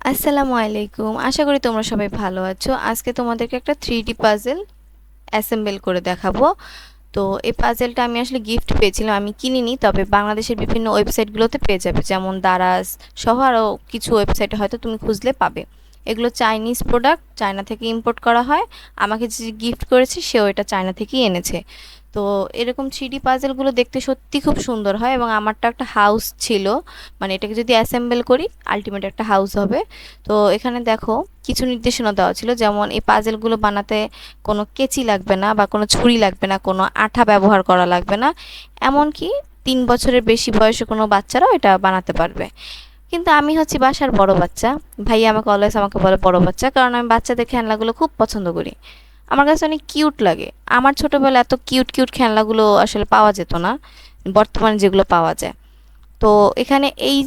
আসসালামু আলাইকুম। আশা করি তোমরা সবাই ভালো আছো। আজকে তোমাদেরকে একটা 3D পাজল অ্যাসেম্বল করে দেখাবো। তো এই পাজলটা আমি আসলে গিফট পেয়েছিলাম। আমি কিনিনি, তবে বাংলাদেশের বিভিন্ন ওয়েবসাইটগুলোতে পেয়ে যাবে। যেমন দারাজ সহ আরও কিছু ওয়েবসাইটে হয়তো তুমি খুঁজলে পাবে। এগুলো চাইনিজ প্রোডাক্ট, চায়না থেকে ইম্পোর্ট করা হয়। আমাকে যে গিফট করেছে সেও এটা চায়না থেকেই এনেছে। তো এরকম 3D পাজলগুলো দেখতে সত্যি খুব সুন্দর হয়, এবং আমারটা একটা হাউস ছিল। মানে এটাকে যদি অ্যাসেম্বল করি আলটিমেট একটা হাউস হবে। তো এখানে দেখো কিছু নির্দেশনা দেওয়া ছিল, যেমন এই পাজলগুলো বানাতে কোনো কেচি লাগবে না বা কোনো ছুরি লাগবে না, কোনো আঠা ব্যবহার করা লাগবে না। এমনকি 3 বছরের বেশি বয়সে কোনো বাচ্চারাও এটা বানাতে পারবে। কিন্তু আমি হচ্ছি বাসার বড় বাচ্চা। ভাইয়া আমাকে অলওয়েজ আমাকে বলে বড় বাচ্চা, কারণ আমি বাচ্চাদের খেলনাগুলো খুব পছন্দ করি। আমার কাছে অনেক কিউট লাগে। আমার ছোটবেলায় এত কিউট কিউট খেলনাগুলো আসলে পাওয়া যেত না, বর্তমানে যেগুলো পাওয়া যায়। তো এখানে এই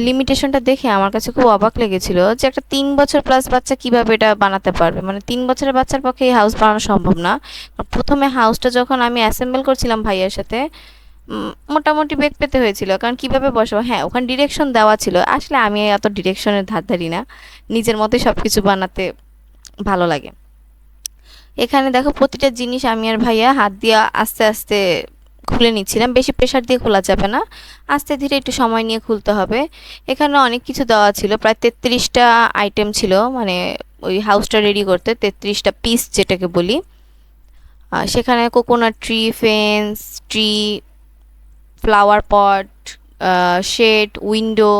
লিমিটেশনটা দেখে আমার কাছে খুব অবাক লেগেছিল যে একটা 3 বছর প্লাস বাচ্চা কিভাবে এটা বানাতে পারবে। মানে 3 বছরের বাচ্চার পক্ষে এই হাউস বানানো সম্ভব না। প্রথমে হাউসটা যখন আমি অ্যাসেম্বল করছিলাম ভাইয়ার সাথে, মোটামুটি বেগ পেতে হয়েছিল, কারণ কিভাবে বসাবো। হ্যাঁ, ওখানে ডিরেকশন দেওয়া ছিল, আসলে আমি এত ডিরেকশনের ধার ধারি না, নিজের মতোই সব কিছু বানাতে ভালো লাগে। এখানে দেখো প্রতিটা জিনিস আমি আর ভাইয়া হাত দিয়ে আস্তে আস্তে খুলে নিচ্ছিলাম। বেশি প্রেশার দিয়ে খোলা যাবে না, আস্তে ধীরে একটু সময় নিয়ে খুলতে হবে। এখানে অনেক কিছু দেওয়া ছিল, প্রায় 33টা আইটেম ছিল, মানে ওই হাউসটা রেডি করতে 33টা পিস যেটাকে বলি। সেখানে coconut tree, fence, tree, flower pot, shed, window,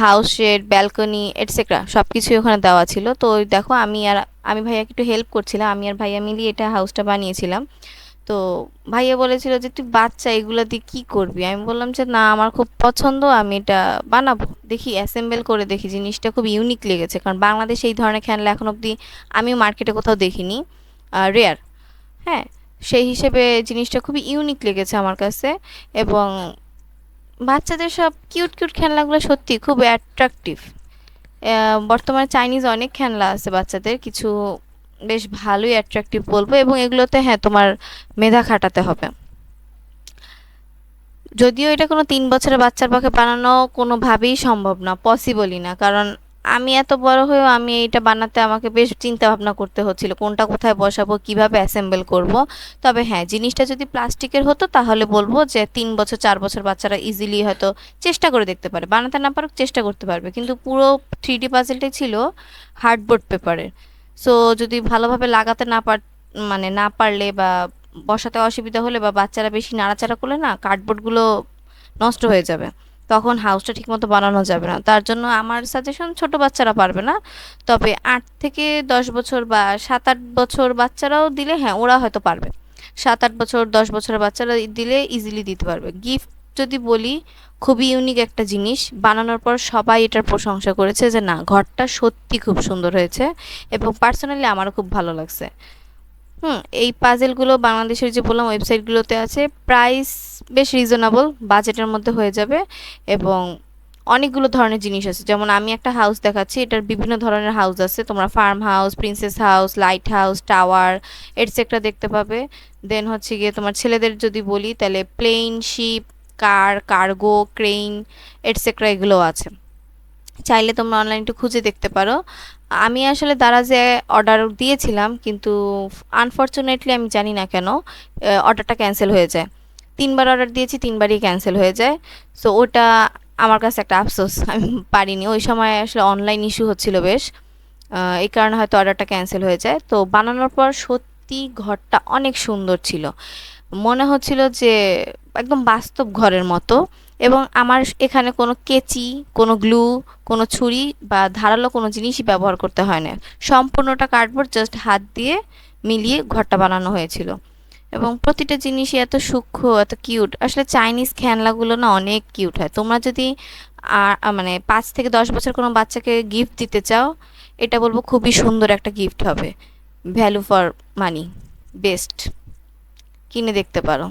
house shed, balcony etcetera সব কিছুই ওখানে দেওয়া ছিল। তো ওই দেখো আমি ভাইয়াকে একটু হেল্প করছিলাম, আমি আর ভাইয়া মিলিয়ে এটা হাউসটা বানিয়েছিলাম। তো ভাইয়া বলেছিল যে তুই বাচ্চা এগুলো দিয়ে কী করবি। আমি বললাম যে না, আমার খুব পছন্দ, আমি এটা বানাবো, দেখি অ্যাসেম্বল করে দেখি। জিনিসটা খুব ইউনিক লেগেছে, কারণ বাংলাদেশে এই ধরনের খেলনা এখন অবধি আমিও মার্কেটে কোথাও দেখিনি, রেয়ার। হ্যাঁ, সেই হিসেবে জিনিসটা খুবই ইউনিক লেগেছে আমার কাছে। এবং বাচ্চাদের সব কিউট কিউট খেলনাগুলো সত্যি খুব অ্যাট্রাকটিভ। বর্তমানে চাইনিজ অনেক খেলনা আছে বাচ্চাদের, কিছু বেশ ভালোই অ্যাট্রাকটিভ বলবো, এবং এগুলোতে হ্যাঁ তোমার মেধা খাটাতে হবে। যদিও এটা কোনো 3 বছরের বাচ্চার পক্ষে বানানো কোনোভাবেই সম্ভব না, পসিবলই না, কারণ আমি এত বড় হয়েও আমি এটা বানাতে আমাকে বেশ চিন্তা ভাবনা করতে হচ্ছিল কোনটা কোথায় বসাবো, কিভাবে অ্যাসেম্বল করব। তবে হ্যাঁ, জিনিসটা যদি প্লাস্টিকের হতো তাহলে বলবো যে 3 বছর 4 বছর বাচ্চারা ইজিলি হয়তো চেষ্টা করে দেখতে পারে, বানাতে না পারুক চেষ্টা করতে পারবে। কিন্তু পুরো 3D পাজলটাই ছিল হার্ডবোর্ড পেপারের। সো যদি ভালোভাবে লাগাতে না পার, মানে না পারলে বা বসাতে অসুবিধা হলে বা বাচ্চারা বেশি নাড়াচাড়া করলে না কার্ডবোর্ডগুলো নষ্ট হয়ে যাবে, তখন হাউসটা ঠিকমতো বানানো যাবে না। তার জন্য আমার সাজেশন, ছোট বাচ্চারা পারবে না, তবে 8 থেকে 10 বছর বা 7-8 বছর বাচ্চারাও দিলে হ্যাঁ ওরা হয়তো পারবে। 7-8 বছর 10 বছরের বাচ্চারা দিলে ইজিলি দিতে পারবে। গিফট যদি বলি, খুবই ইউনিক একটা জিনিস, বানানোর পর সবাই এটার প্রশংসা করেছে যে না, ঘরটা সত্যি খুব সুন্দর হয়েছে, এবং পার্সোনালি আমারও খুব ভালো লাগছে। এই পাজেলগুলো বাংলাদেশের যে বললাম ওয়েবসাইটগুলোতে আছে, প্রাইস বেশ রিজনেবল, বাজেটের মধ্যে হয়ে যাবে। এবং অনেকগুলো ধরনের জিনিস আছে, যেমন আমি একটা হাউস দেখাচ্ছি, এটার বিভিন্ন ধরনের হাউস আছে, তোমরা farm house, princess house, light house, tower etcetera দেখতে পাবে। দেন হচ্ছে গিয়ে তোমার ছেলেদের যদি বলি তাহলে প্লেন, শিপ, কার, কার্গো, ক্রেইন এটসেট্রা এগুলো আছে। চাইলে তোমরা অনলাইনে একটু খুঁজে দেখতে পারো। আমি আসলে দারাজে অর্ডার দিয়েছিলাম, কিন্তু আনফরচুনেটলি আমি জানি না কেন অর্ডারটা ক্যান্সেল হয়ে যায়। 3বার অর্ডার দিয়েছি, 3বারই ক্যান্সেল হয়ে যায়। সো ওটা আমার কাছে একটা আফসোস, আমি পারিনি। ওই সময় আসলে অনলাইন ইস্যু হচ্ছিল বেশ, এই কারণে হয়তো অর্ডারটা ক্যান্সেল হয়ে যায়। তো বানানোর পর সত্যি ঘরটা অনেক সুন্দর ছিল, মনে হচ্ছিল যে একদম বাস্তব ঘরের মতো। এবং আমার এখানে কোনো কেচি, কোনো গ্লু, কোনো ছুরি বা ধারালো কোনো জিনিসই ব্যবহার করতে হয় না। সম্পূর্ণটা কার্ডবোর্ড, জাস্ট হাত দিয়ে মিলিয়ে ঘরটা বানানো হয়েছিল। এবং প্রতিটা জিনিসই এত সূক্ষ্ম, এত কিউট। আসলে চাইনিজ খেলনাগুলো না অনেক কিউট হয়। তোমরা যদি মানে 5 থেকে 10 বছর কোনো বাচ্চাকে গিফট দিতে চাও, এটা বলবো খুবই সুন্দর একটা গিফট হবে, ভ্যালু ফর মানি, বেস্ট, কিনে দেখতে পারো।